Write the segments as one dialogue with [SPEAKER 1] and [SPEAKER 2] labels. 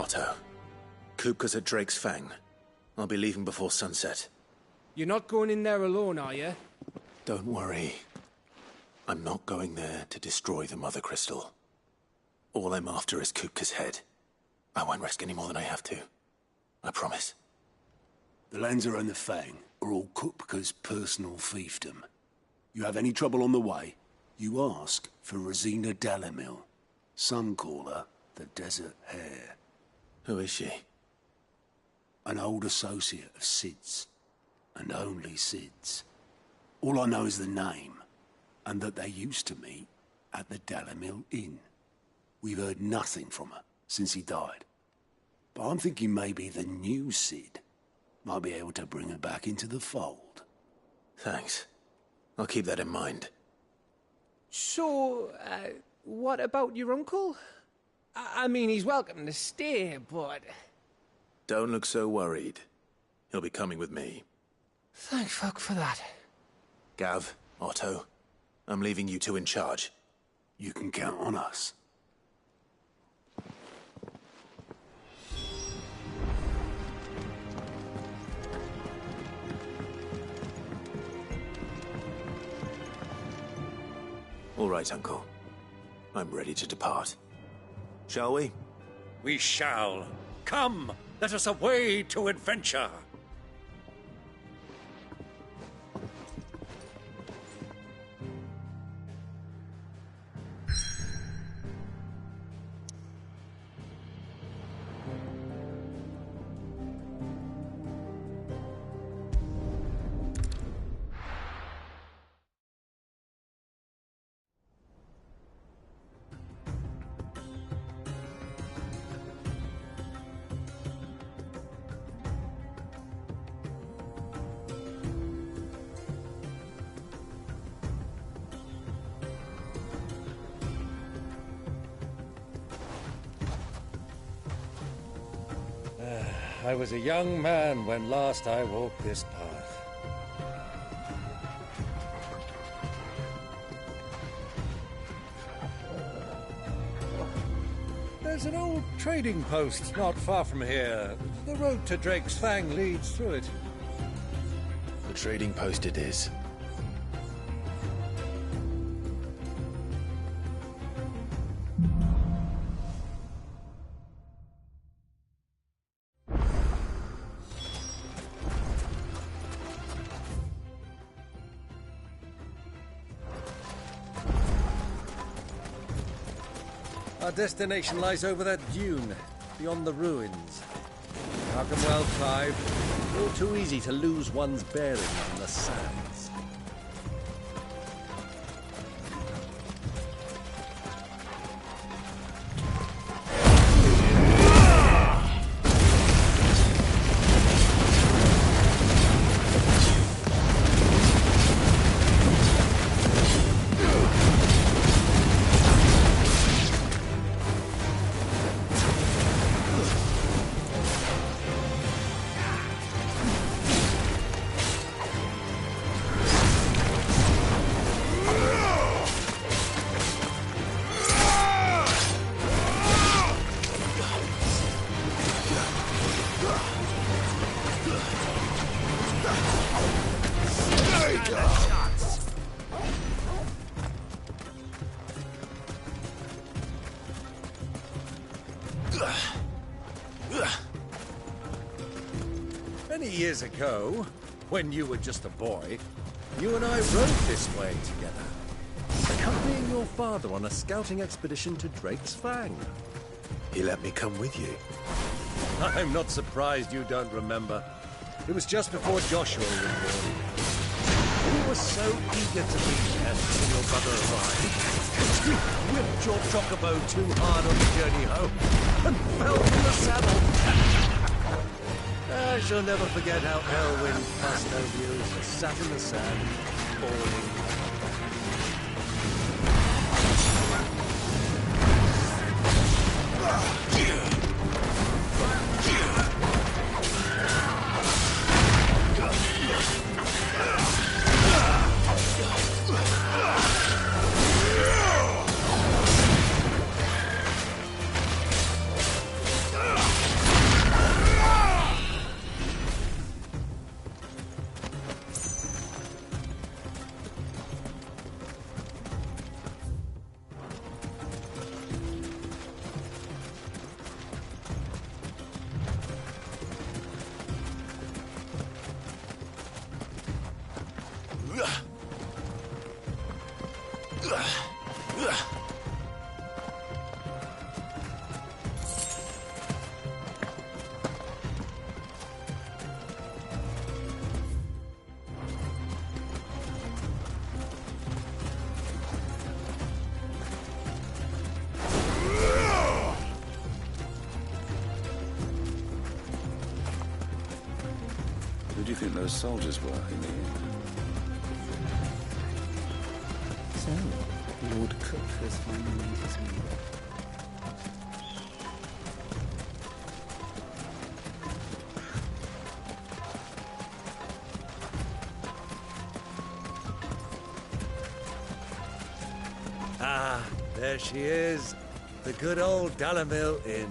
[SPEAKER 1] Otto. Kupka's at Drake's Fang. I'll be leaving before sunset.
[SPEAKER 2] You're not going in there alone, are you?
[SPEAKER 1] Don't worry. I'm not going there to destroy the Mother Crystal. All I'm after is Kupka's head. I won't risk any more than I have to. I promise.
[SPEAKER 3] The Lanza and the Fang are all Kupka's personal fiefdom. You have any trouble on the way, you ask for Rosina Dalamil. Some call her the Desert Hare.
[SPEAKER 1] Who is she?
[SPEAKER 3] An old associate of Sid's. And only Sid's. All I know is the name, and that they used to meet at the Dalamil Inn. We've heard nothing from her since he died. But I'm thinking maybe the new Sid might be able to bring her back into the fold.
[SPEAKER 1] Thanks. I'll keep that in mind.
[SPEAKER 2] So, what about your uncle? I mean, he's welcome to stay, but...
[SPEAKER 1] Don't look so worried. He'll be coming with me.
[SPEAKER 2] Thank fuck for that.
[SPEAKER 1] Gav, Otto, I'm leaving you two in charge.
[SPEAKER 3] You can count on us.
[SPEAKER 1] All right, Uncle. I'm ready to depart. Shall we?
[SPEAKER 4] We shall. Come, let us away to adventure. I was a young man when last I walked this path. There's an old trading post not far from here. The road to Drake's Fang leads through it.
[SPEAKER 1] The trading post it is.
[SPEAKER 4] Our destination lies over that dune, beyond the ruins. Markham well climbed, all too easy to lose one's bearings in the sands. Many years ago, when you were just a boy, you and I rode this way together, accompanying your father on a scouting expedition to Drake's Fang.
[SPEAKER 1] He let me come with you.
[SPEAKER 4] I'm not surprised you don't remember. It was just before Joshua was born. You were so eager to be there when your brother arrived. You whipped your chocobo too hard on the journey home and fell from the saddle. I shall never forget how Elwyn passed over you as you sat in the sand, falling.
[SPEAKER 5] Who do you think those soldiers were in the end?
[SPEAKER 6] So, Lord Cook has finally made his move.
[SPEAKER 4] Ah, there she is. The good old Dalamil Inn.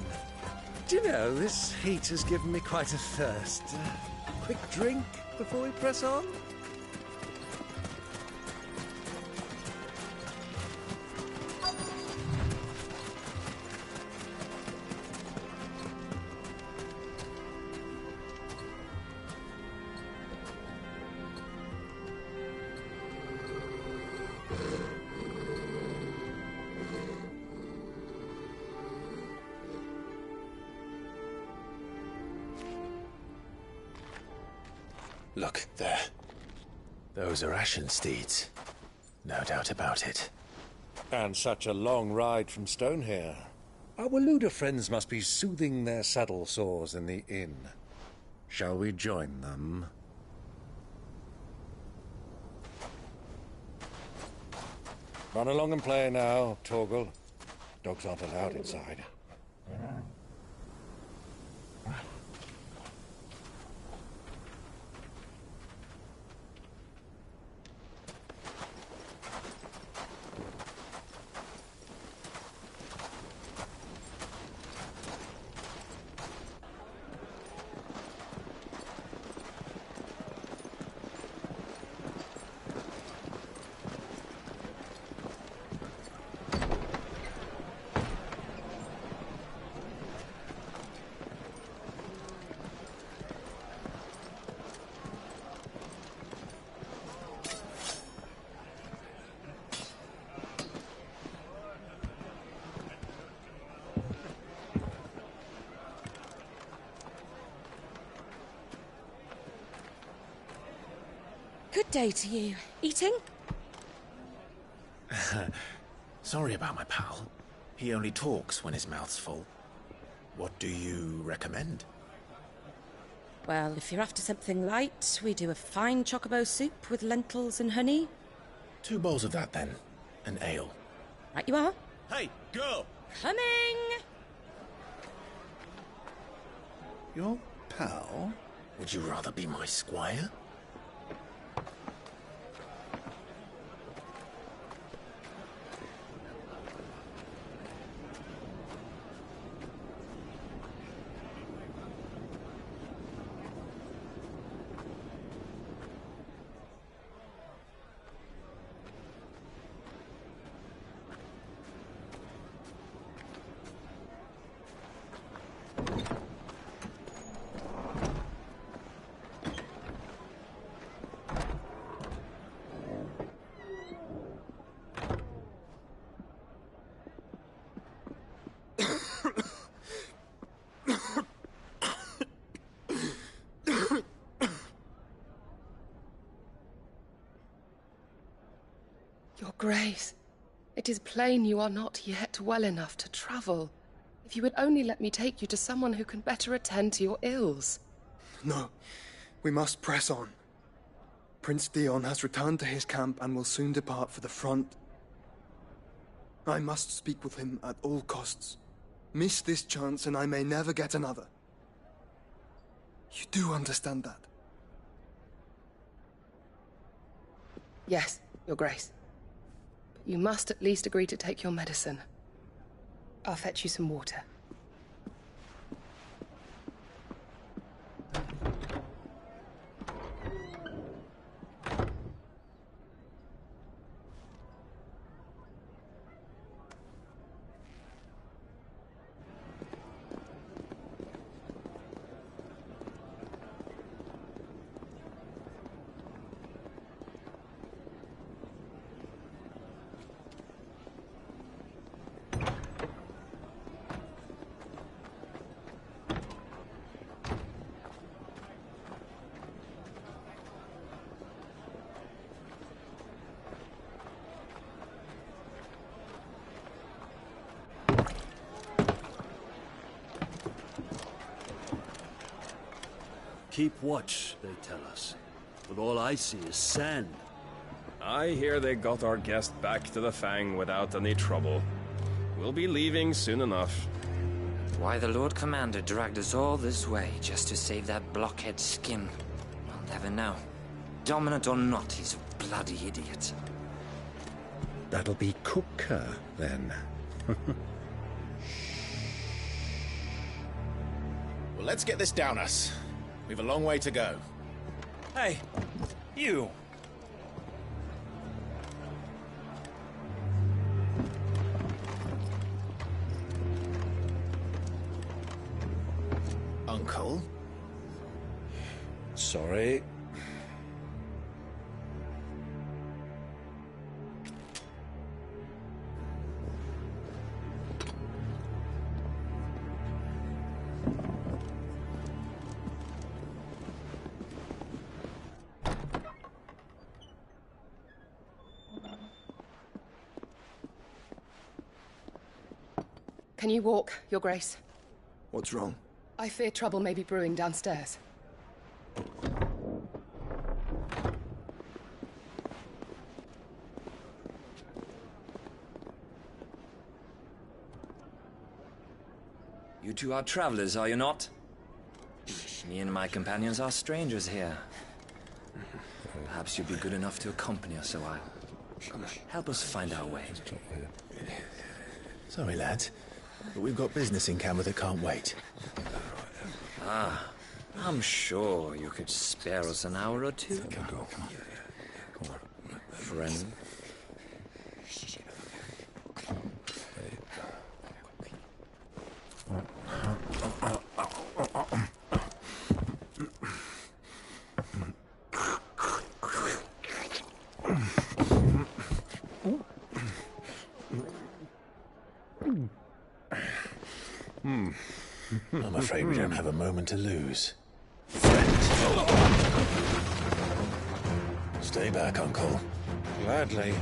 [SPEAKER 4] Do you know, this heat has given me quite a thirst. Quick drink before we press on?
[SPEAKER 1] Look, there. Those are ashen steeds. No doubt about it.
[SPEAKER 4] And such a long ride from Stone here. Our Waluda friends must be soothing their saddle sores in the inn. Shall we join them? Run along and play now, Torgal. Dogs aren't allowed inside.
[SPEAKER 7] Good day to you. Eating?
[SPEAKER 1] Sorry about my pal. He only talks when his mouth's full. What do you recommend?
[SPEAKER 7] Well, if you're after something light, we do a fine chocobo soup with lentils and honey.
[SPEAKER 1] 2 bowls of that, then. An ale.
[SPEAKER 7] Right you are.
[SPEAKER 1] Hey, girl!
[SPEAKER 7] Coming!
[SPEAKER 5] Your pal?
[SPEAKER 1] Would you rather be my squire?
[SPEAKER 8] Your Grace, it is plain you are not yet well enough to travel. If you would only let me take you to someone who can better attend to your ills.
[SPEAKER 9] No, we must press on. Prince Theon has returned to his camp and will soon depart for the front. I must speak with him at all costs. Miss this chance and I may never get another. You do understand that?
[SPEAKER 8] Yes, Your Grace. But you must at least agree to take your medicine. I'll fetch you some water.
[SPEAKER 3] keep watch, they tell us. But all I see is sand.
[SPEAKER 10] I hear they got our guest back to the Fang without any trouble. We'll be leaving soon enough.
[SPEAKER 11] Why the Lord Commander dragged us all this way just to save that blockhead skin, we'll never know. Dominant or not, he's a bloody idiot.
[SPEAKER 4] That'll be Cooker, then.
[SPEAKER 1] Well, let's get this down us. We've a long way to go.
[SPEAKER 12] Hey, you!
[SPEAKER 1] Uncle?
[SPEAKER 4] Sorry.
[SPEAKER 8] Can you walk, Your Grace?
[SPEAKER 9] What's wrong?
[SPEAKER 8] I fear trouble may be brewing downstairs.
[SPEAKER 11] You two are travelers, are you not? Me and my companions are strangers here. Perhaps you'd be good enough to accompany us a while. Help us find our way.
[SPEAKER 1] Sorry, lads, but we've got business in camera that can't wait.
[SPEAKER 11] Ah, I'm sure you could spare us an hour or two. Friend.
[SPEAKER 1] I'm afraid we don't have a moment to lose. Stay back, Uncle.
[SPEAKER 4] Gladly.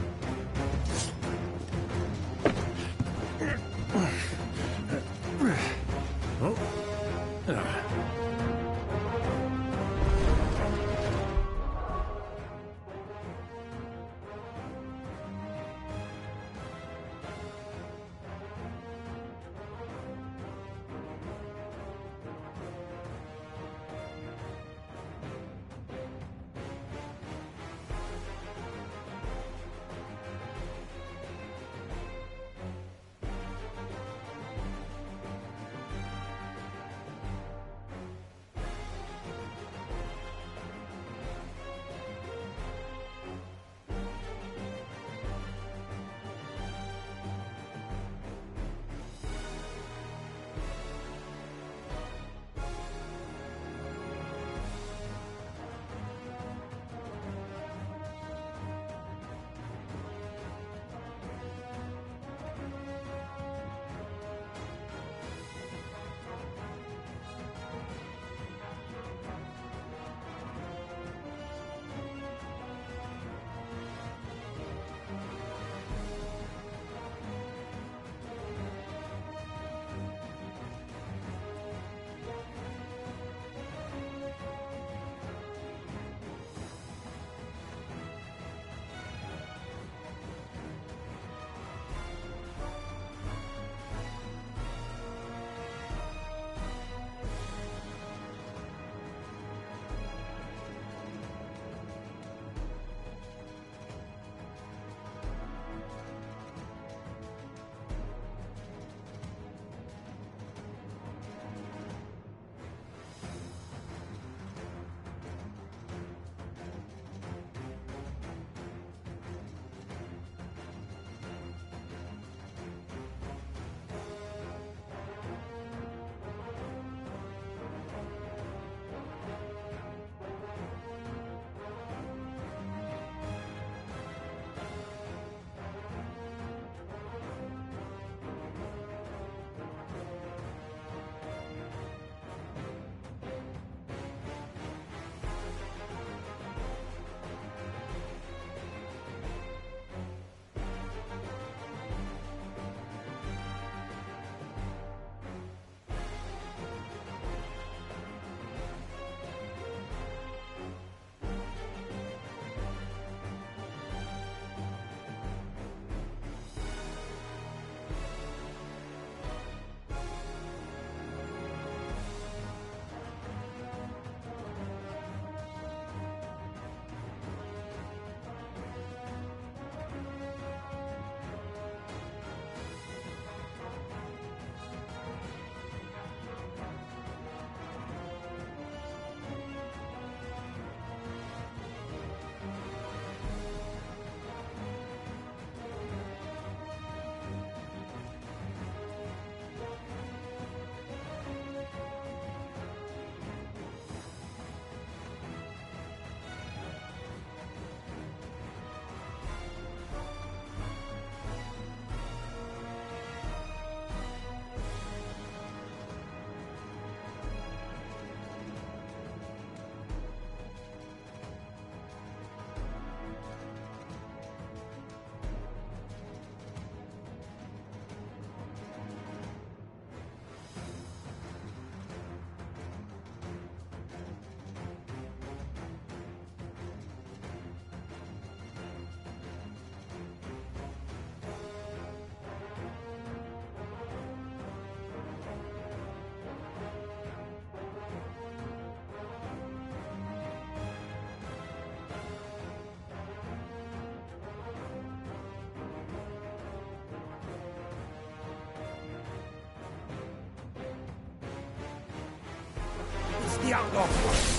[SPEAKER 12] Iago,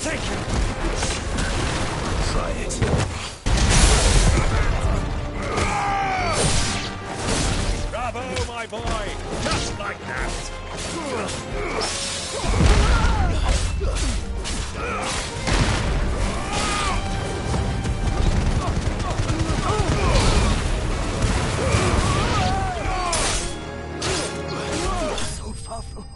[SPEAKER 12] take him!
[SPEAKER 1] Try it.
[SPEAKER 12] Bravo, my boy! Just like that!
[SPEAKER 3] So far from home.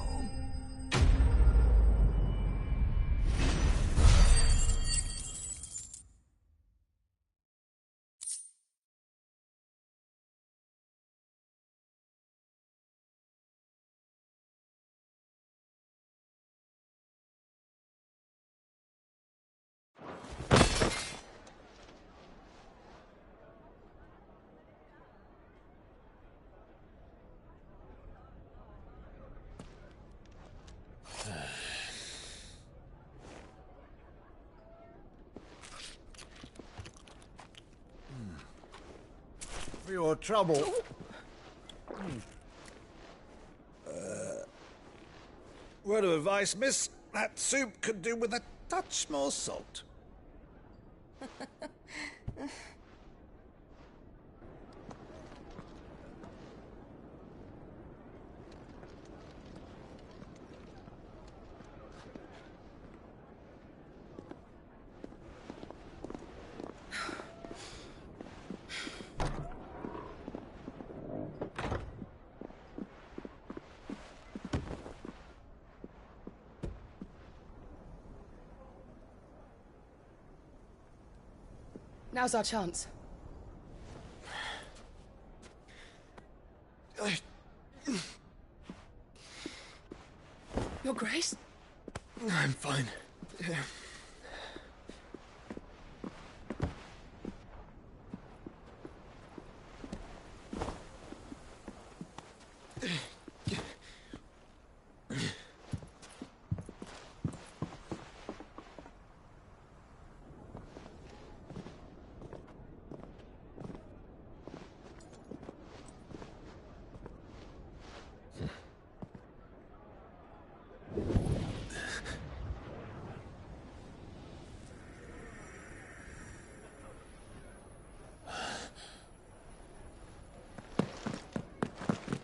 [SPEAKER 4] For your trouble. Word of advice, miss. That soup could do with a touch more salt.
[SPEAKER 8] Now's our chance. Your Grace?
[SPEAKER 9] I'm fine.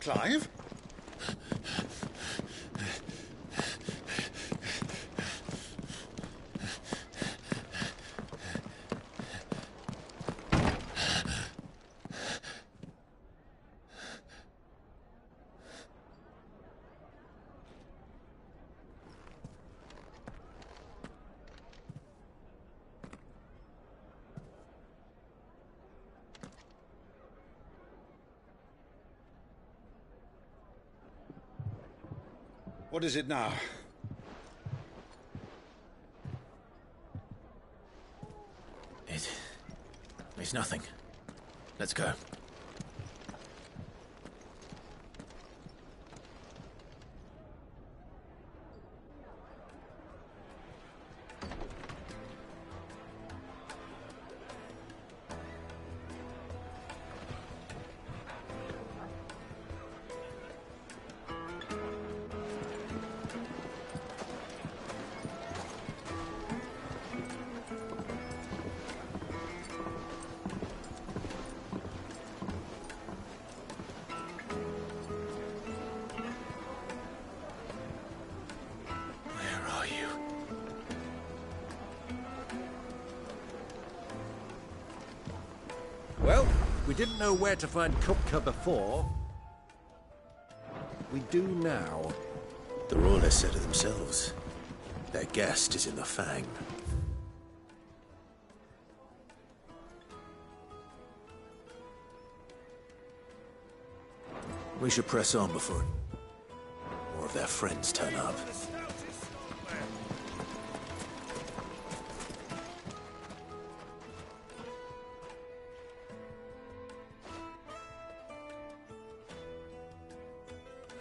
[SPEAKER 5] Clive? What is it now?
[SPEAKER 1] It's nothing. Let's go.
[SPEAKER 4] Well, we didn't know where to find Kupka before. We do now.
[SPEAKER 1] The Royalists said it themselves. Their guest is in the Fang. We should press on before more of their friends turn up.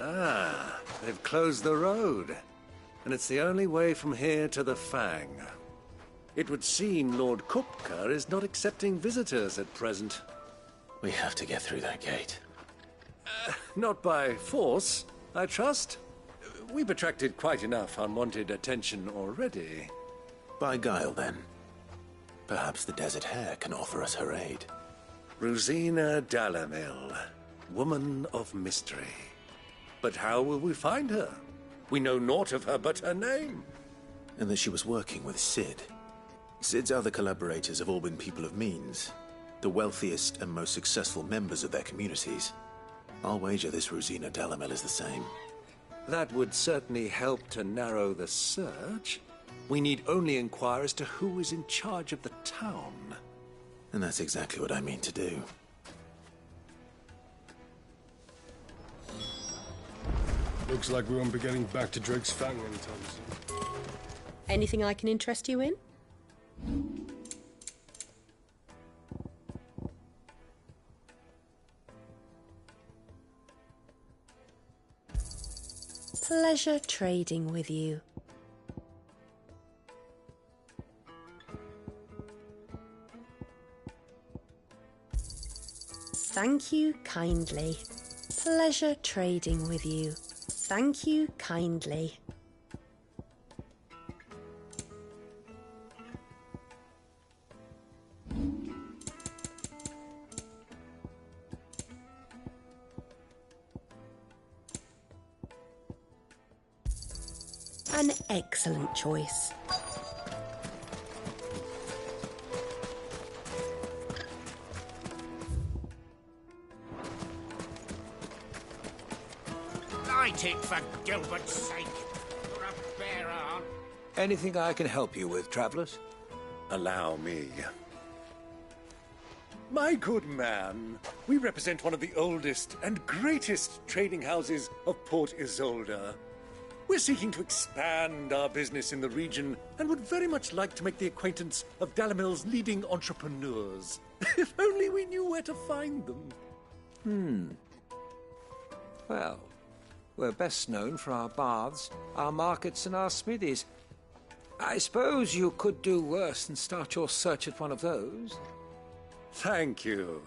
[SPEAKER 4] Ah, they've closed the road. And it's the only way from here to the Fang. It would seem Lord Kupka is not accepting visitors at present.
[SPEAKER 1] We have to get through that gate.
[SPEAKER 4] Not by force, I trust. we've attracted quite enough unwanted attention already.
[SPEAKER 1] By guile, then. Perhaps the Desert Hare can offer us her aid.
[SPEAKER 4] Rosina Dalamil, woman of mystery. But how will we find her? We know naught of her but her name.
[SPEAKER 1] And that she was working with Cid. Cid's other collaborators have all been people of means, the wealthiest and most successful members of their communities. I'll wager this Rosina Dalamil is the same.
[SPEAKER 4] That would certainly help to narrow the search. We need only inquire as to who is in charge of the town.
[SPEAKER 1] And that's exactly what I mean to do.
[SPEAKER 13] Looks like we won't be getting back to Drake's Fang anytime soon.
[SPEAKER 14] Anything I can interest you in? Pleasure trading with you. Thank you kindly. Pleasure trading with you. Thank you kindly. An excellent choice.
[SPEAKER 12] Light it for Gilbert's sake. You're a bearer.
[SPEAKER 4] Anything I can help you with, travelers? Allow me. My good man, we represent one of the oldest and greatest trading houses of Port Isolde. We're seeking to expand our business in the region and would very much like to make the acquaintance of Dalamil's leading entrepreneurs. If only we knew where to find them.
[SPEAKER 15] Well, we're best known for our baths, our markets, and our smithies. I suppose you could do worse than start your search at one of those.
[SPEAKER 4] Thank you.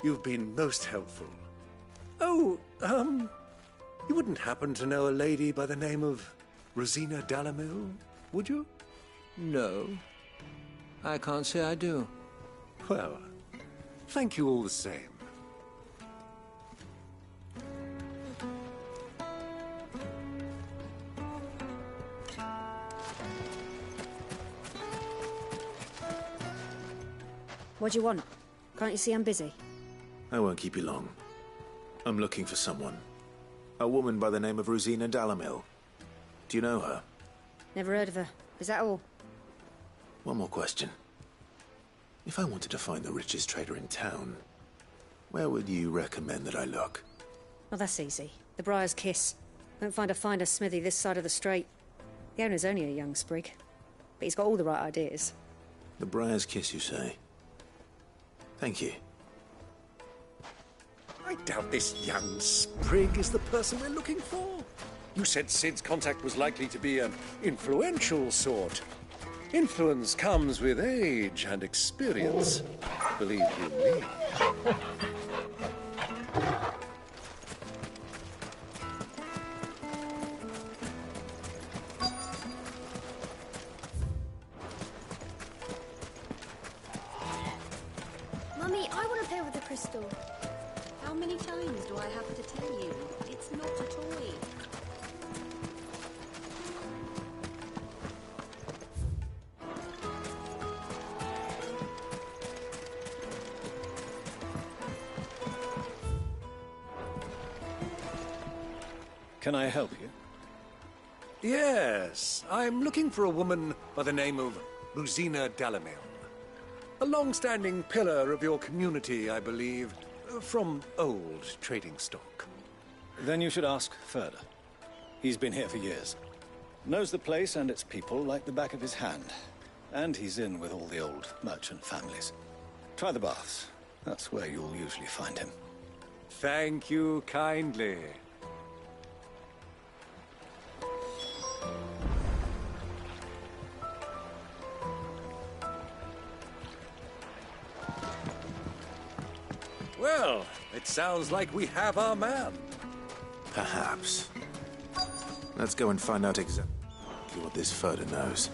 [SPEAKER 4] You've been most helpful. Oh, you wouldn't happen to know a lady by the name of Rosina Dalamil, would you?
[SPEAKER 15] No. I can't say I do.
[SPEAKER 4] Well, thank you all the same.
[SPEAKER 14] What do you want? Can't you see I'm busy?
[SPEAKER 1] I won't keep you long. I'm looking for someone. A woman by the name of Rosina Dalamil. Do you know her?
[SPEAKER 14] Never heard of her. Is that all?
[SPEAKER 1] One more question. If I wanted to find the richest trader in town, where would you recommend that I look?
[SPEAKER 14] Well, that's easy. The Briar's Kiss. Won't find a finer smithy this side of the strait. The owner's only a young sprig, but he's got all the right ideas.
[SPEAKER 1] The Briar's Kiss, you say? Thank you.
[SPEAKER 4] I doubt this young sprig is the person we're looking for. You said Cid's contact was likely to be an influential sort. Influence comes with age and experience. Believe you me.
[SPEAKER 16] Mummy, I want to play with the crystal. How many times do I have to tell you? It's not a toy.
[SPEAKER 4] Can I help you? Yes, I'm looking for a woman by the name of Rosina Dalamil. A long-standing pillar of your community, I believe, from old trading stock.
[SPEAKER 17] Then you should ask further. He's been here for years. Knows the place and its people like the back of his hand. And he's in with all the old merchant families. Try the baths. That's where you'll usually find him.
[SPEAKER 4] Thank you kindly. Well, it sounds like we have our man.
[SPEAKER 1] Perhaps. Let's go and find out exactly what this Ferda knows.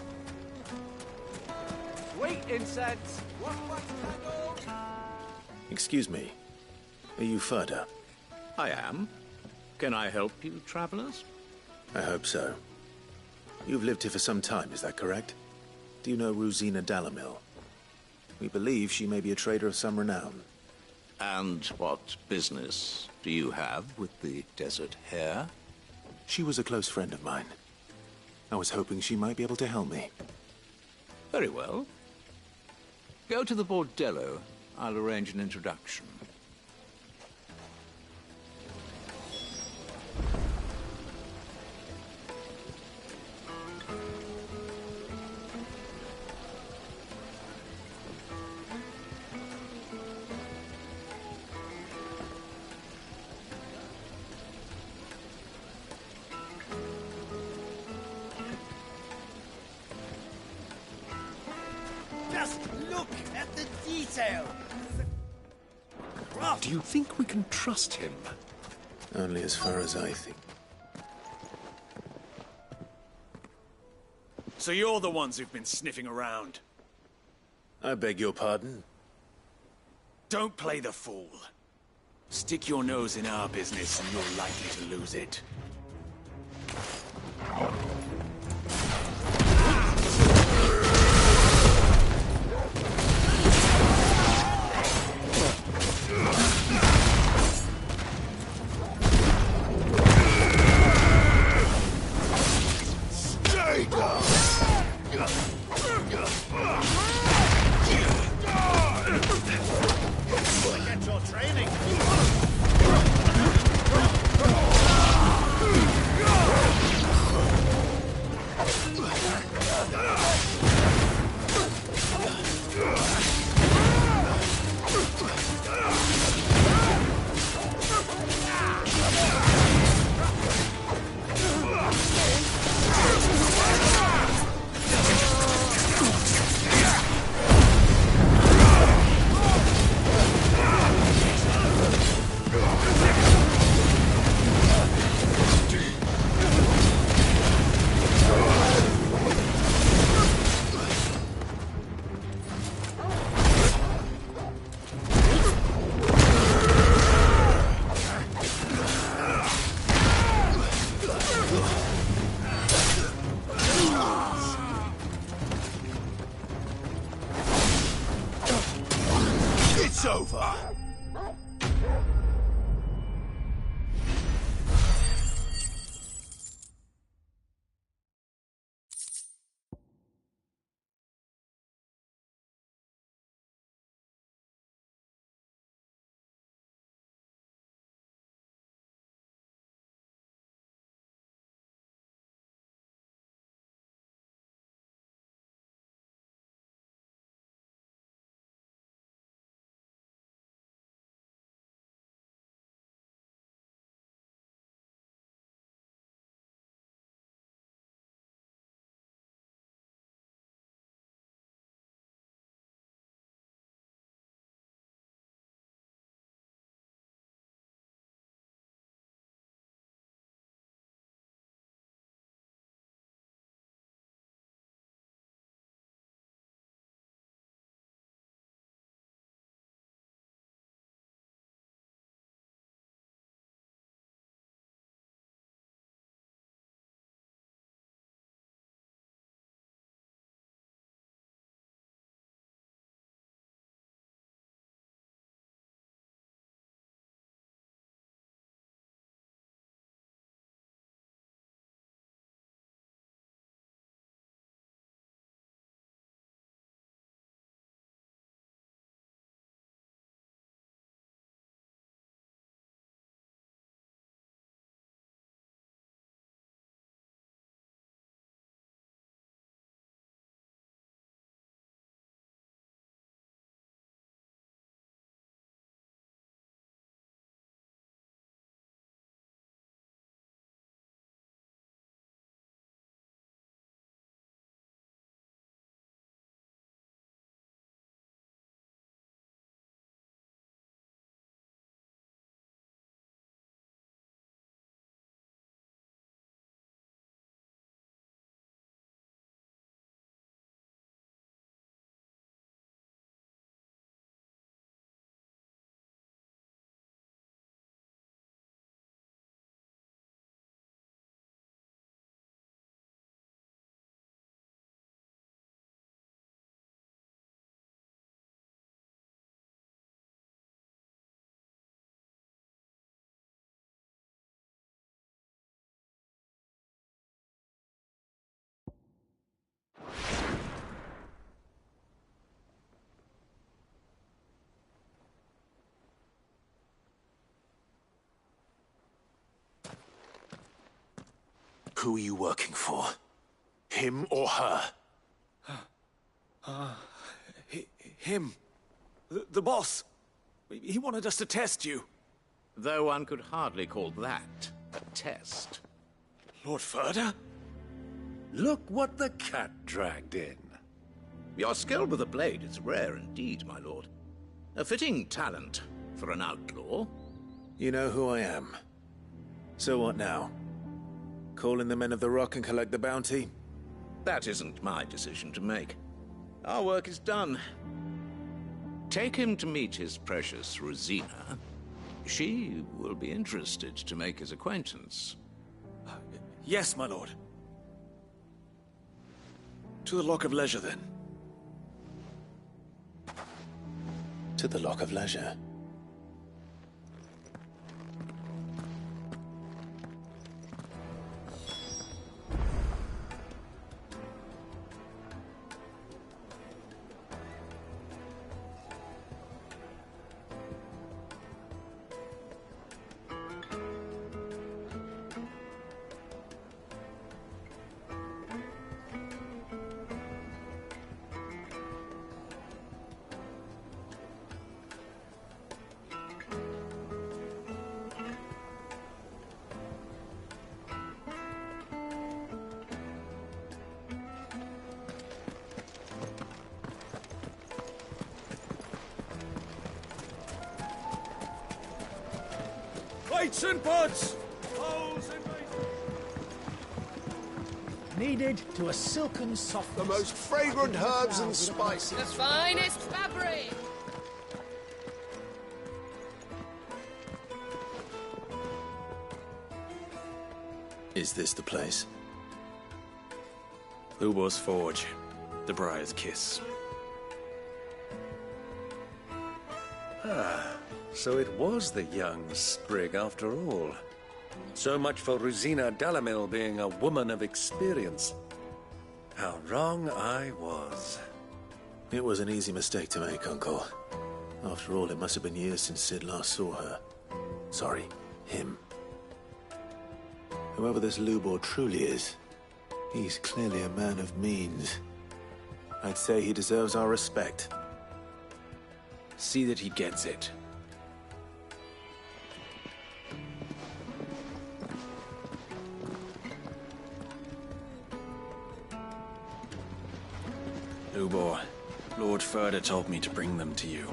[SPEAKER 2] Wait, incense! What candle?
[SPEAKER 1] Excuse me. Are you Ferda?
[SPEAKER 18] I am. Can I help you, travelers?
[SPEAKER 1] I hope so. You've lived here for some time, is that correct? Do you know Rosina Dalamil? We believe she may be a trader of some renown.
[SPEAKER 18] And what business do you have with the desert hare?
[SPEAKER 1] She was a close friend of mine. I was hoping she might be able to help me.
[SPEAKER 18] Very well. Go to the bordello. I'll arrange an introduction.
[SPEAKER 12] Just look at the detail!
[SPEAKER 4] Do you think we can trust him?
[SPEAKER 1] Only as far as I think.
[SPEAKER 12] So you're the ones who've been sniffing around.
[SPEAKER 1] I beg your pardon?
[SPEAKER 12] Don't play the fool. Stick your nose in our business and you're likely to lose it. Get your training. It's over!
[SPEAKER 1] Who are you working for? Him or her?
[SPEAKER 12] Him. The boss. He wanted us to test you.
[SPEAKER 18] Though one could hardly call that a test.
[SPEAKER 12] Lord Ferda?
[SPEAKER 4] Look what the cat dragged in.
[SPEAKER 18] Your skill with the blade is rare indeed, my lord. A fitting talent for an outlaw.
[SPEAKER 1] You know who I am. So what now? Call in the Men of the Rock and collect the bounty?
[SPEAKER 18] That isn't my decision to make. Our work is done. Take him to meet his precious Rosina. She will be interested to make his acquaintance.
[SPEAKER 12] Yes, my lord. To the Lock of Leisure, then.
[SPEAKER 1] To the Lock of Leisure.
[SPEAKER 12] Plates and pots!
[SPEAKER 19] Kneaded to a silken softness.
[SPEAKER 20] The most fragrant herbs and spices.
[SPEAKER 8] The finest fabric!
[SPEAKER 1] Is this the place?
[SPEAKER 12] Ubor's Forge. The Briar's Kiss.
[SPEAKER 4] So it was the young sprig after all. So much for Rosina Delamil being a woman of experience. How wrong I was.
[SPEAKER 1] It was an easy mistake to make, Uncle. After all, it must have been years since Sid last saw her. Sorry, him. Whoever this Lubor truly is, he's clearly a man of means. I'd say he deserves our respect.
[SPEAKER 12] See that he gets it. Lubor, Lord Ferda told me to bring them to you.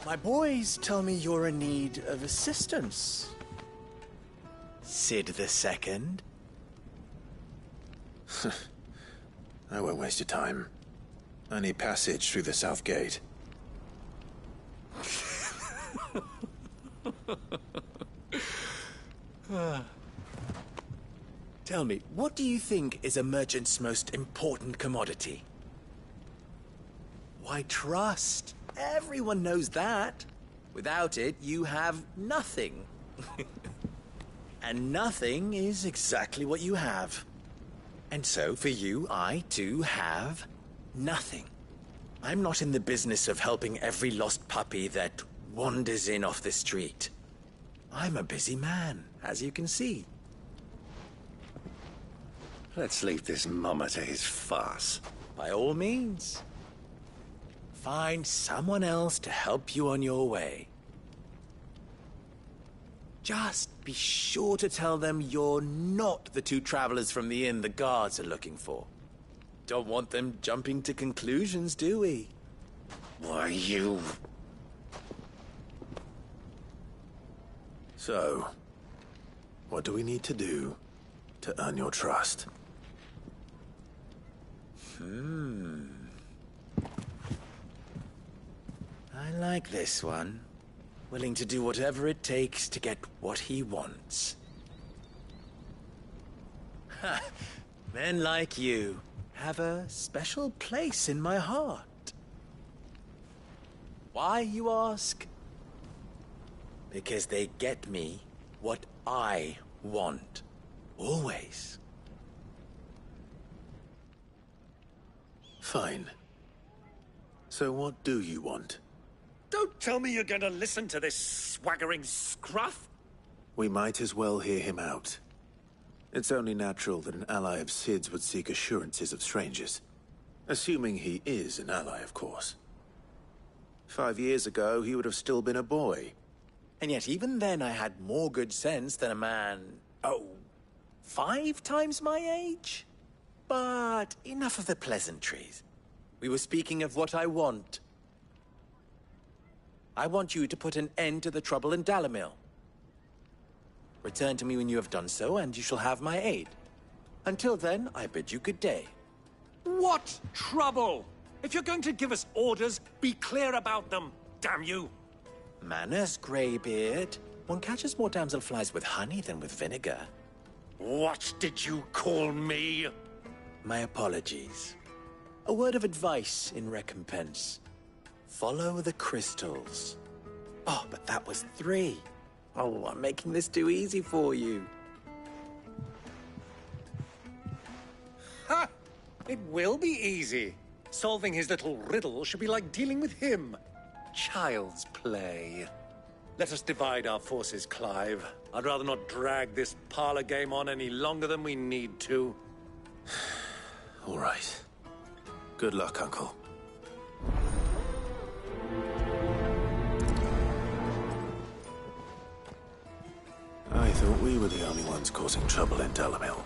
[SPEAKER 2] My boys tell me you're in need of assistance. Sid the Second?
[SPEAKER 1] I won't waste your time. I need passage through the south gate.
[SPEAKER 2] Tell me, what do you think is a merchant's most important commodity? Why, trust. Everyone knows that. Without it, you have nothing. And nothing is exactly what you have. And so, for you, I, too, have nothing. I'm not in the business of helping every lost puppy that wanders in off the street. I'm a busy man, as you can see.
[SPEAKER 4] Let's leave this mummer to his farce.
[SPEAKER 2] By all means. Find someone else to help you on your way. Just be sure to tell them you're not the two travelers from the inn the guards are looking for. Don't want them jumping to conclusions, do we?
[SPEAKER 4] Why, you...
[SPEAKER 1] So, what do we need to do to earn your trust?
[SPEAKER 2] I like this one. Willing to do whatever it takes to get what he wants. Ha! Men like you have a special place in my heart. Why, you ask? Because they get me what I want. Always.
[SPEAKER 1] Fine. So what do you want?
[SPEAKER 4] Don't tell me you're going to listen to this swaggering scruff!
[SPEAKER 1] We might as well hear him out. It's only natural that an ally of Sid's would seek assurances of strangers. Assuming he is an ally, of course. 5 years ago, he would have still been a boy.
[SPEAKER 2] And yet even then I had more good sense than a man... 5 times my age? But enough of the pleasantries. We were speaking of what I want. I want you to put an end to the trouble in Dalamil. Return to me when you have done so, and you shall have my aid. Until then, I bid you good day.
[SPEAKER 4] What trouble? If you're going to give us orders, be clear about them, damn you!
[SPEAKER 2] Manners, Greybeard. One catches more damselflies with honey than with vinegar.
[SPEAKER 4] What did you call me?
[SPEAKER 2] My apologies. A word of advice in recompense. Follow the crystals. Oh, but that was 3. Oh, I'm making this too easy for you.
[SPEAKER 4] Ha! It will be easy. Solving his little riddle should be like dealing with him. Child's play. Let us divide our forces, Clive. I'd rather not drag this parlor game on any longer than we need to.
[SPEAKER 1] All right. Good luck, Uncle. I thought we were the only ones causing trouble in Dalamil.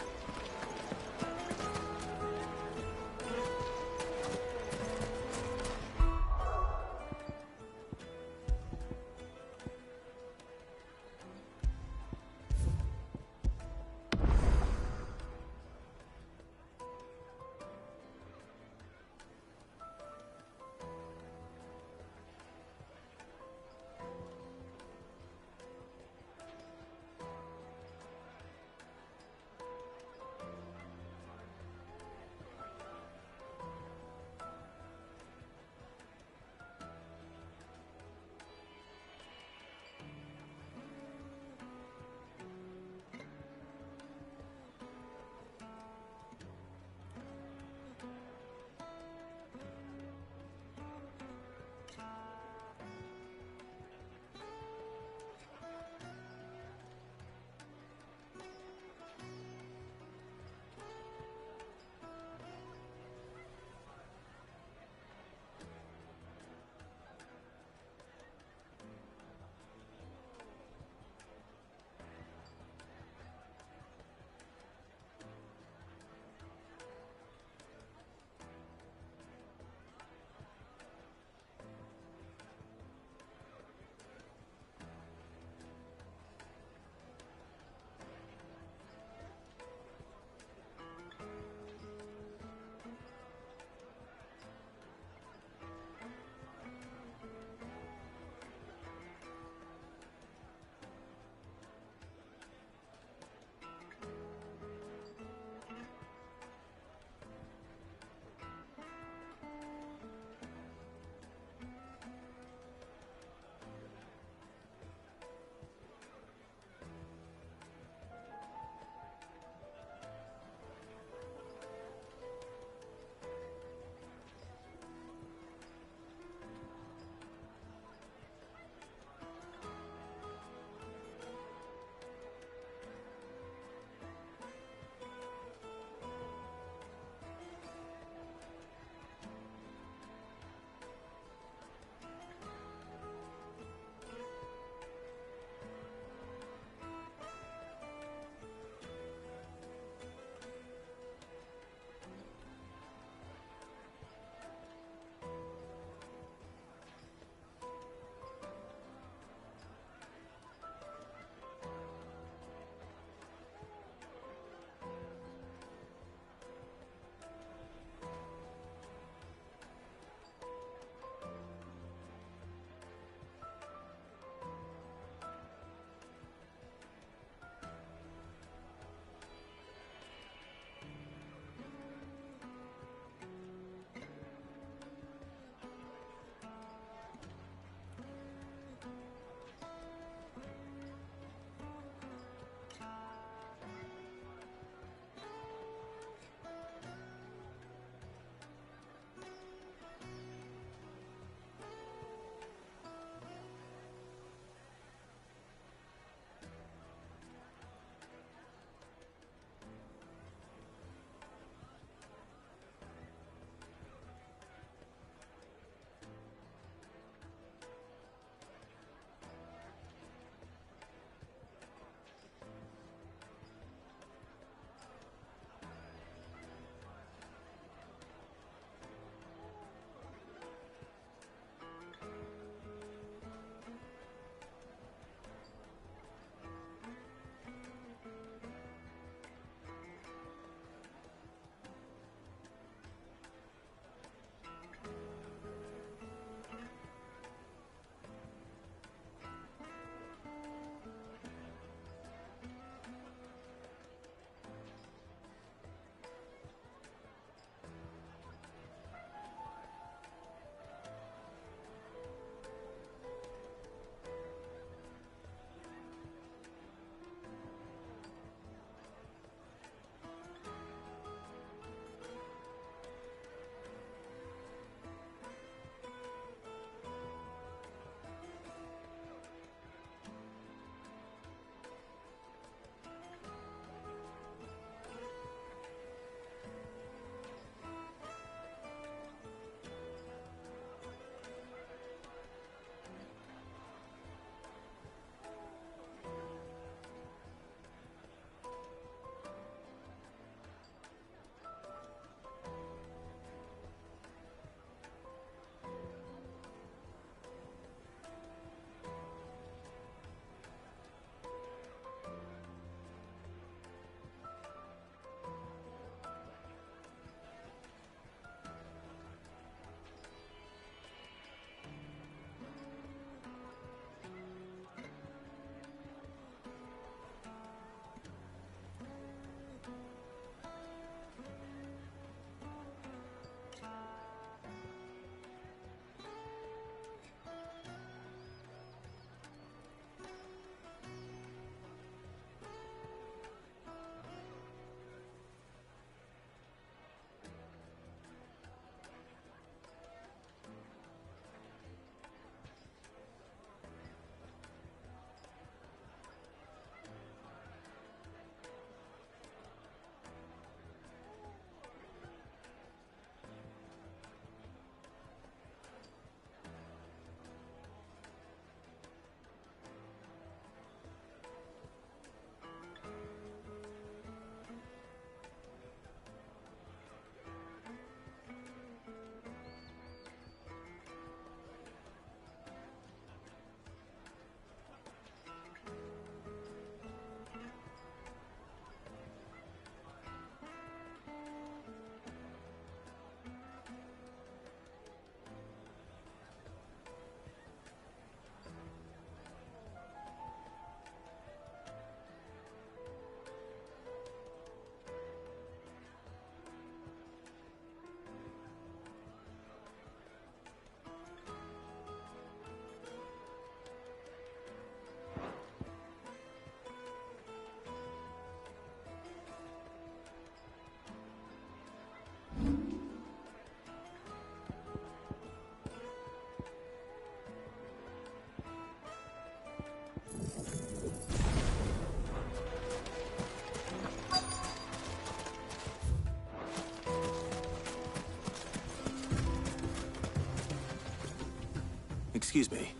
[SPEAKER 1] Excuse me.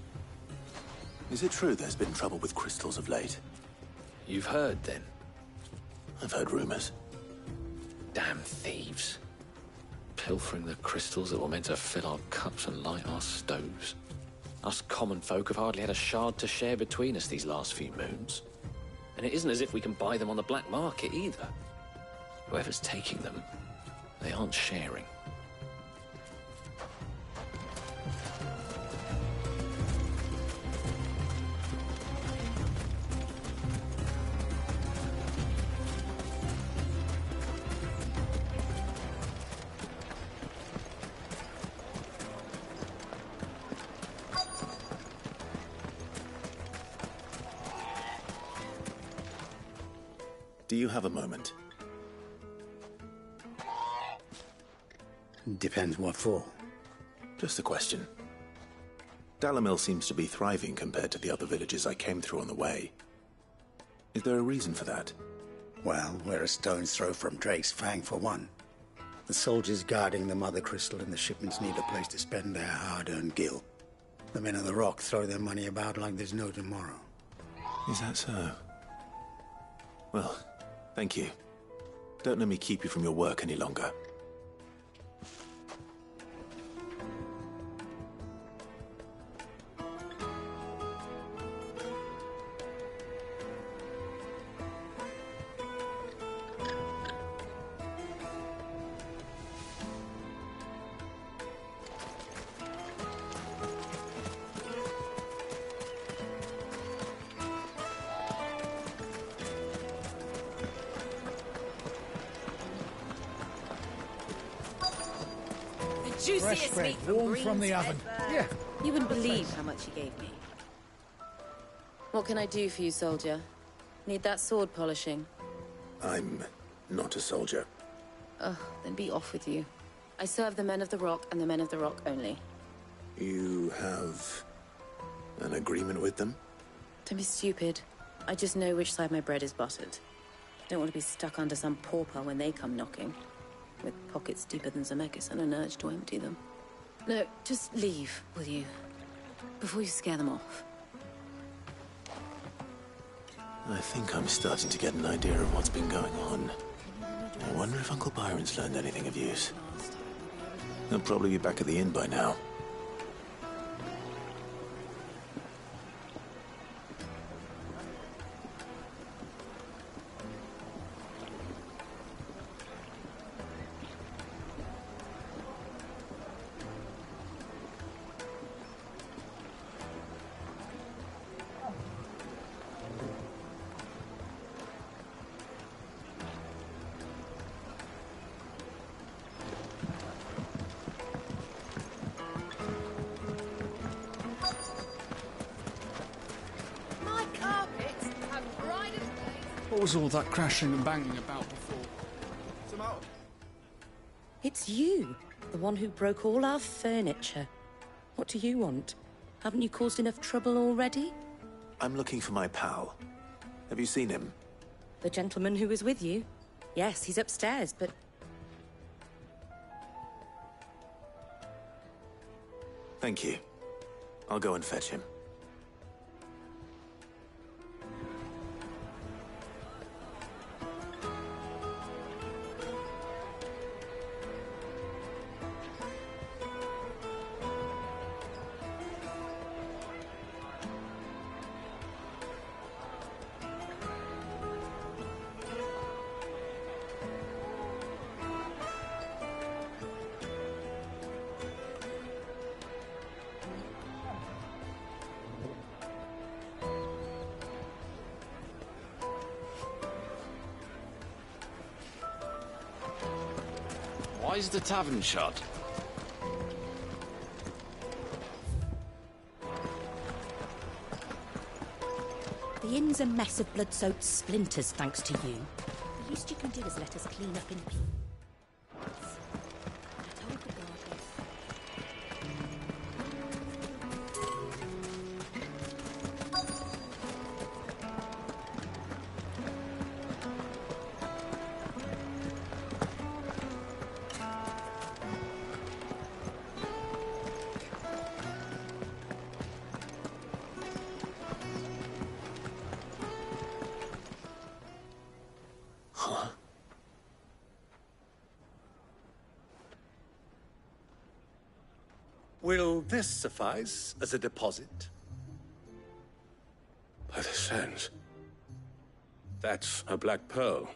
[SPEAKER 1] Is it true there's been trouble with crystals of late?
[SPEAKER 21] You've heard, then?
[SPEAKER 1] I've heard rumors.
[SPEAKER 21] Damn thieves. Pilfering the crystals that were meant to fill our cups and light our stoves. Us common folk have hardly had a shard to share between us these last few moons. And it isn't as if we can buy them on the black market either. Whoever's taking them, they aren't sharing.
[SPEAKER 1] Do you have a moment?
[SPEAKER 6] Depends what for.
[SPEAKER 1] Just a question. Dalamil seems to be thriving compared to the other villages I came through on the way. Is there a reason for that?
[SPEAKER 6] Well, we're a stone's throw from Drake's Fang, for one. The soldiers guarding the Mother Crystal and the shipments need a place to spend their hard-earned gil. The men of the Rock throw their money about like there's no tomorrow.
[SPEAKER 1] Is that so? Well, thank you. Don't let me keep you from your work any longer.
[SPEAKER 19] Fresh bread, warm from the oven. Yeah.
[SPEAKER 7] You wouldn't believe how much he gave me. What can I do for you, soldier? Need that sword polishing?
[SPEAKER 1] I'm not a soldier.
[SPEAKER 7] Oh, then be off with you. I serve the men of the Rock and the men of the Rock only.
[SPEAKER 1] You have an agreement with them?
[SPEAKER 7] Don't be stupid. I just know which side my bread is buttered. Don't want to be stuck under some pauper when they come knocking. With pockets deeper than Zemeckis and an urge to empty them. No, just leave, will you? Before you scare them off.
[SPEAKER 1] I think I'm starting to get an idea of what's been going on. I wonder if Uncle Byron's learned anything of use. He'll probably be back at the inn by now.
[SPEAKER 22] What was all that crashing and banging about before?
[SPEAKER 7] It's you, the one who broke all our furniture. What do you want? Haven't you caused enough trouble already?
[SPEAKER 1] I'm looking for my pal. Have you seen him?
[SPEAKER 7] The gentleman who was with you? Yes, he's upstairs, but...
[SPEAKER 1] Thank you. I'll go and fetch him.
[SPEAKER 18] Why is the tavern shut?
[SPEAKER 7] The inn's a mess of blood-soaked splinters, thanks to you. The least you can do is let us clean up in peace.
[SPEAKER 4] Will this suffice as a deposit?
[SPEAKER 13] By the sands. That's a black pearl.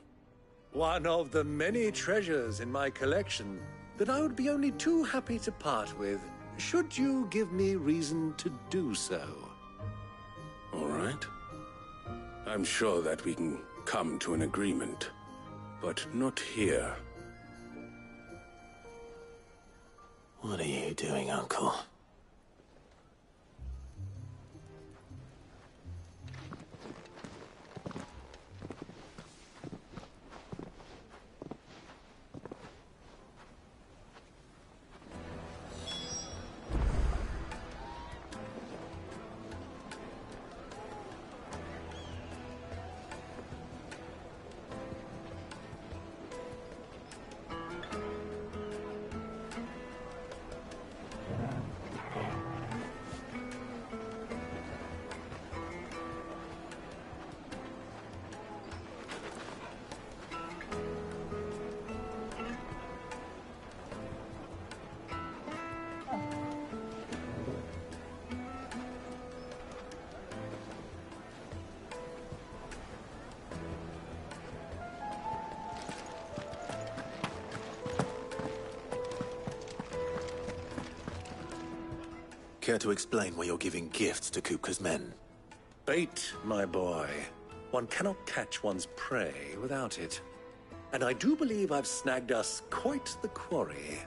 [SPEAKER 4] One of the many treasures in my collection that I would be only too happy to part with, should you give me reason to do so.
[SPEAKER 13] All right. I'm sure that we can come to an agreement, but not here.
[SPEAKER 1] What are you doing, Uncle? Care to explain why you're giving gifts to Kupka's men?
[SPEAKER 4] Bait, my boy. One cannot catch one's prey without it. And I do believe I've snagged us quite the quarry.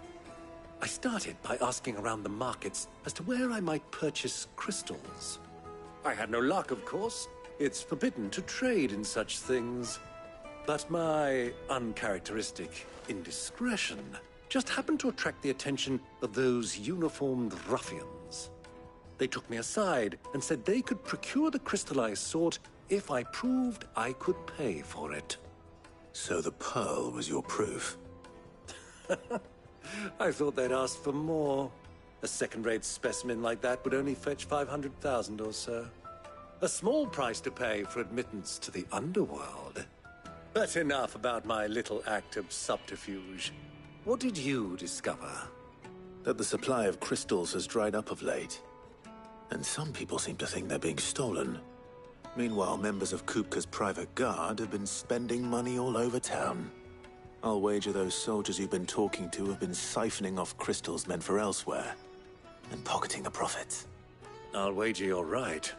[SPEAKER 4] I started by asking around the markets as to where I might purchase crystals. I had no luck, of course. It's forbidden to trade in such things. But my uncharacteristic indiscretion just happened to attract the attention of those uniformed ruffians. They took me aside and said they could procure the crystal I sought if I proved I could pay for it.
[SPEAKER 1] So the pearl was your proof?
[SPEAKER 4] I thought they'd ask for more. A second-rate specimen like that would only fetch 500,000 or so. A small price to pay for admittance to the underworld. But enough about my little act of subterfuge. What did you discover?
[SPEAKER 1] That the supply of crystals has dried up of late. And some people seem to think they're being stolen. Meanwhile, members of Kupka's private guard have been spending money all over town. I'll wager those soldiers you've been talking to have been siphoning off crystals meant for elsewhere, and pocketing the profits.
[SPEAKER 4] I'll wager you're right.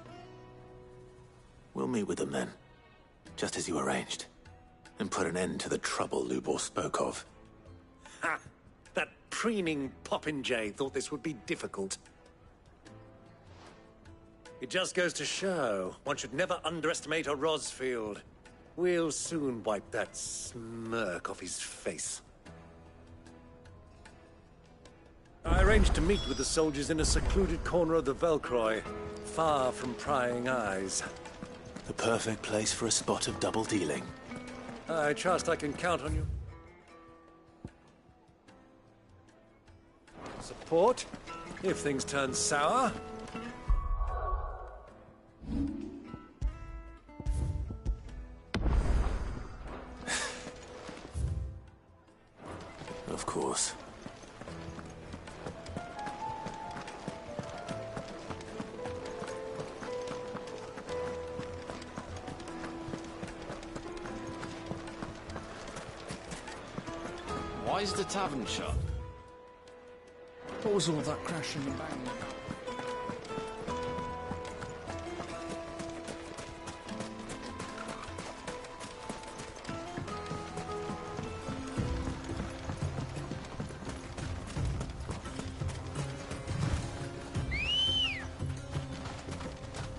[SPEAKER 1] We'll meet with them then, just as you arranged, and put an end to the trouble Lubor spoke of.
[SPEAKER 4] Ha! That preening popinjay thought this would be difficult. It just goes to show, one should never underestimate a Rosfield. We'll soon wipe that smirk off his face. I arranged to meet with the soldiers in a secluded corner of the Velcroy, far from prying eyes.
[SPEAKER 1] The perfect place for a spot of double dealing.
[SPEAKER 4] I trust I can count on you. Support, if things turn sour.
[SPEAKER 1] Of course.
[SPEAKER 19] Why is the tavern shut?
[SPEAKER 22] What was all that crashing and banging about?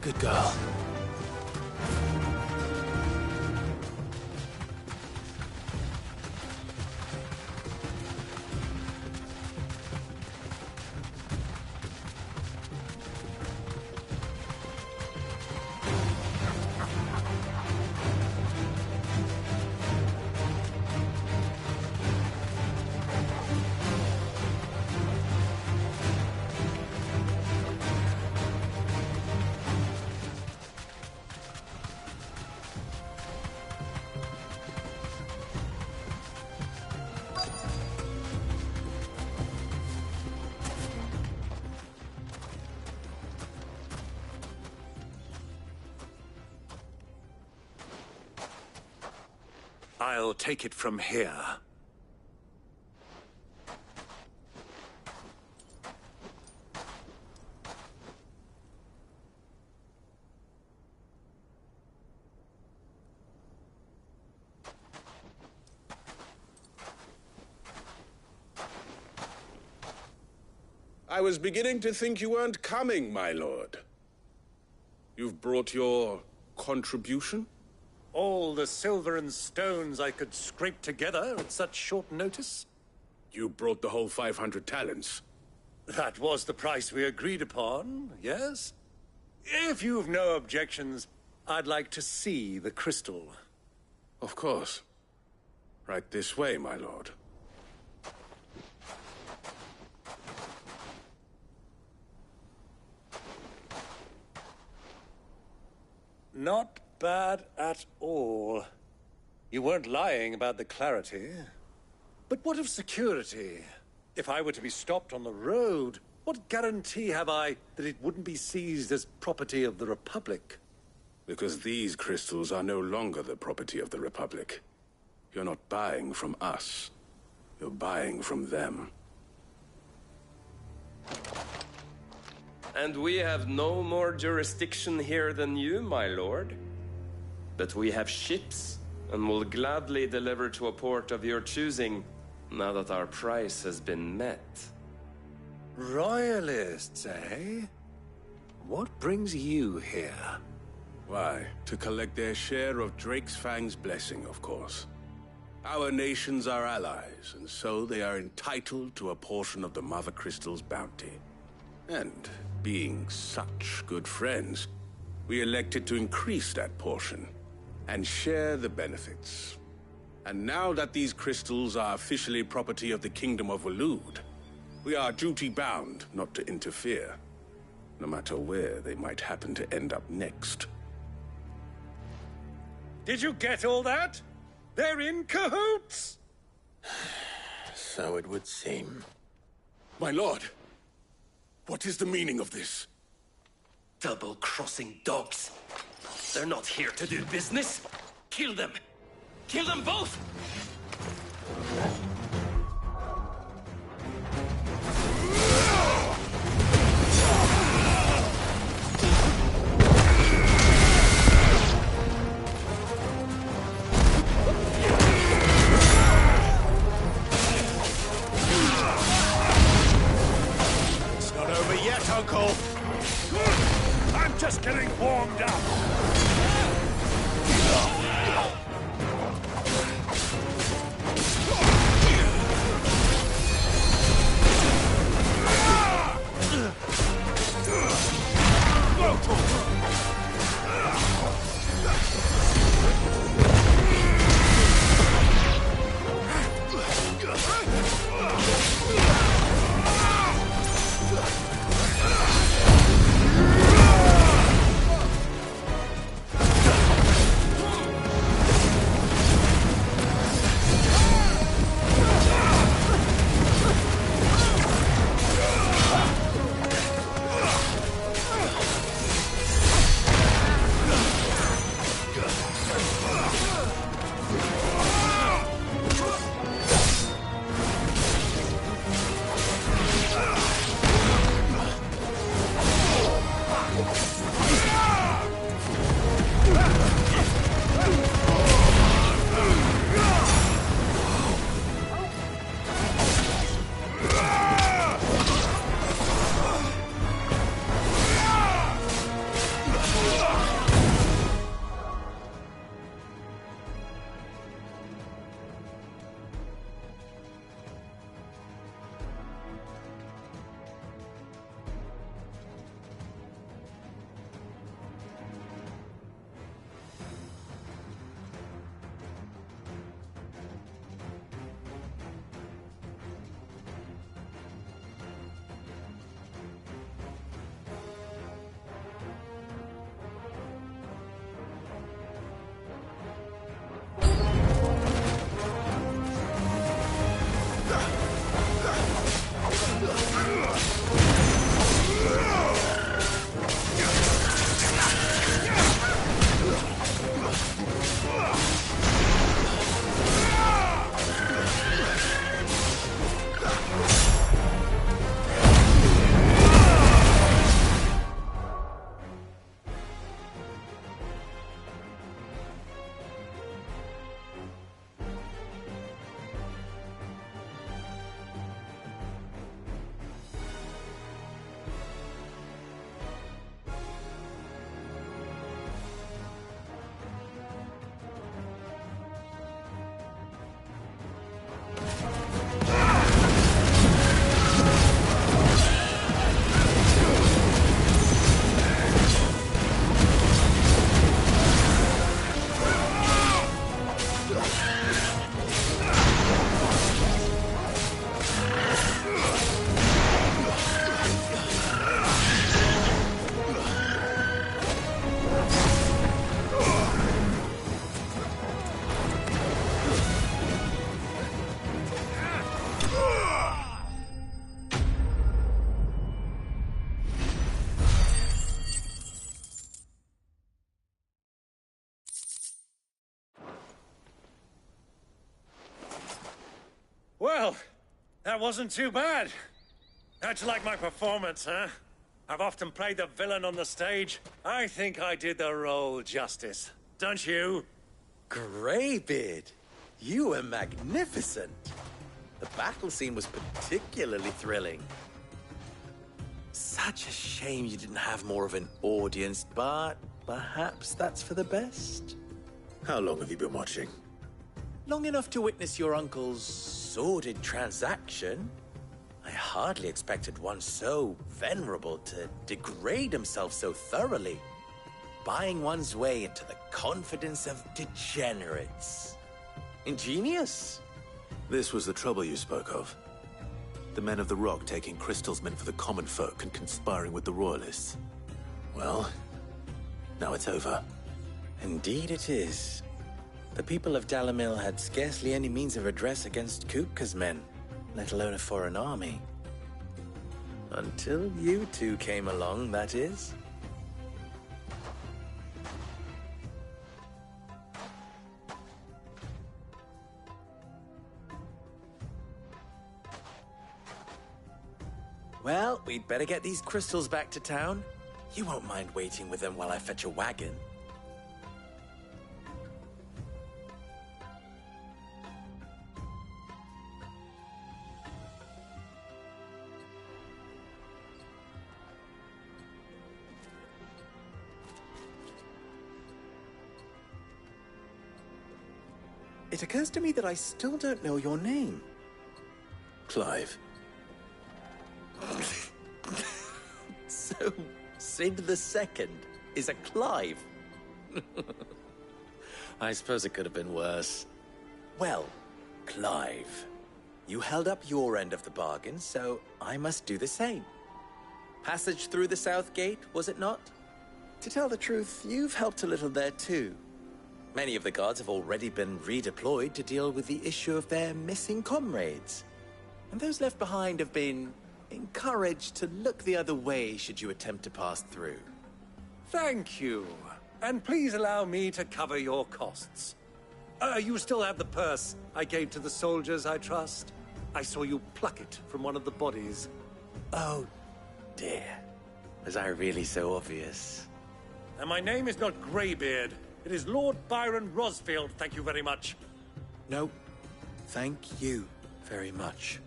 [SPEAKER 1] Good girl.
[SPEAKER 3] I'll take it from here.
[SPEAKER 13] I was beginning to think you weren't coming, my lord. You've brought your contribution?
[SPEAKER 4] All the silver and stones I could scrape together at such short notice?
[SPEAKER 13] You brought the whole 500 talents.
[SPEAKER 4] That was the price we agreed upon, yes? If you've no objections, I'd like to see the crystal.
[SPEAKER 13] Of course. Right this way, my lord.
[SPEAKER 4] Not bad at all. You weren't lying about the clarity. But what of security? If I were to be stopped on the road, what guarantee have I that it wouldn't be seized as property of the Republic?
[SPEAKER 13] Because these crystals are no longer the property of the Republic. You're not buying from us. You're buying from them.
[SPEAKER 10] And we have no more jurisdiction here than you, my lord. But we have ships, and will gladly deliver to a port of your choosing, now that our price has been met.
[SPEAKER 4] Royalists, eh? What brings you here?
[SPEAKER 13] Why, to collect their share of Drake's Fang's blessing, of course. Our nations are allies, and so they are entitled to a portion of the Mother Crystal's bounty. And being such good friends, we elected to increase that portion and share the benefits. And now that these crystals are officially property of the Kingdom of Waloed, we are duty-bound not to interfere, no matter where they might happen to end up next.
[SPEAKER 4] Did you get all that? They're in cahoots!
[SPEAKER 1] So it would seem.
[SPEAKER 13] My lord, what is the meaning of this?
[SPEAKER 10] Double-crossing dogs. They're not here to do business. Kill them! Kill them both!
[SPEAKER 3] It's not over yet, Uncle. I'm just getting warmed up.
[SPEAKER 4] Well, that wasn't too bad. How'd you like my performance, huh? I've often played the villain on the stage. I think I did the role justice. Don't you?
[SPEAKER 2] Greybeard, you were magnificent. The battle scene was particularly thrilling. Such a shame you didn't have more of an audience, but perhaps that's for the best.
[SPEAKER 1] How long have you been watching?
[SPEAKER 2] Long enough to witness your uncle's sordid transaction. I hardly expected one so venerable to degrade himself so thoroughly, buying one's way into the confidence of degenerates. Ingenious.
[SPEAKER 1] This was the trouble you spoke of. The men of the Rock taking Crystal's men for the common folk and conspiring with the Royalists. Well, now it's over.
[SPEAKER 2] Indeed it is. The people of Dalamil had scarcely any means of redress against Kupka's men, let alone a foreign army. Until you two came along, that is. Well, we'd better get these crystals back to town. You won't mind waiting with them while I fetch a wagon. It occurs to me that I still don't know your name.
[SPEAKER 1] Clive.
[SPEAKER 2] So, Sid the Second is a Clive. I suppose it could have been worse. Well, Clive, you held up your end of the bargain, so I must do the same. Passage through the South Gate, was it not? To tell the truth, you've helped a little there too. Many of the guards have already been redeployed to deal with the issue of their missing comrades. And those left behind have been encouraged to look the other way should you attempt to pass through.
[SPEAKER 4] Thank you. And please allow me to cover your costs. You still have the purse I gave to the soldiers, I trust? I saw you pluck it from one of the bodies.
[SPEAKER 2] Oh, dear. Was I really so obvious?
[SPEAKER 4] And my name is not Greybeard. It is Lord Byron Rosfield, thank you very much.
[SPEAKER 2] No, thank you very much,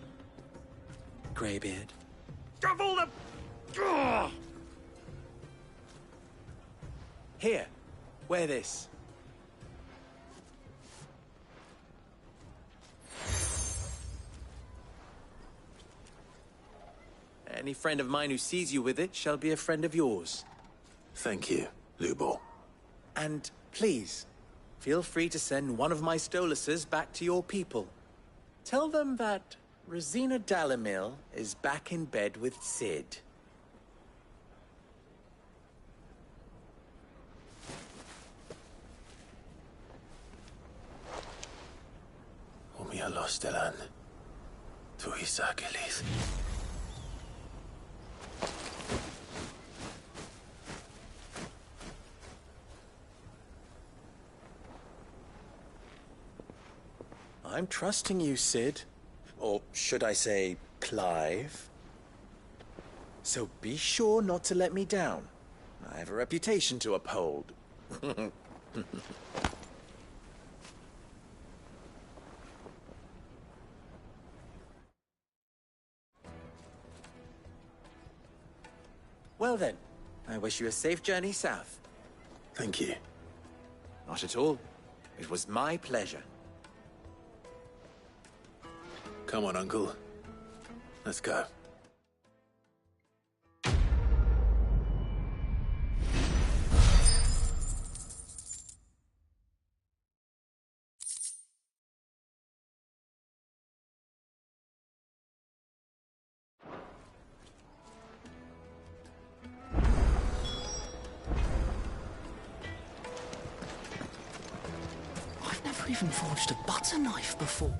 [SPEAKER 2] Greybeard.
[SPEAKER 4] Of all the... Ugh!
[SPEAKER 2] Here, wear this. Any friend of mine who sees you with it shall be a friend of yours.
[SPEAKER 1] Thank you, Lubor.
[SPEAKER 2] And please, feel free to send one of my Stoluses back to your people. Tell them that Rosina Dalamil is back in bed with Sid.
[SPEAKER 1] Umia Lostelan. Tu Isakelis.
[SPEAKER 2] I'm trusting you, Sid. Or should I say, Clive? So be sure not to let me down. I have a reputation to uphold. Well then, I wish you a safe journey south.
[SPEAKER 1] Thank you.
[SPEAKER 2] Not at all. It was my pleasure.
[SPEAKER 1] Come on, Uncle. Let's go.
[SPEAKER 9] I've never even forged a butter knife before.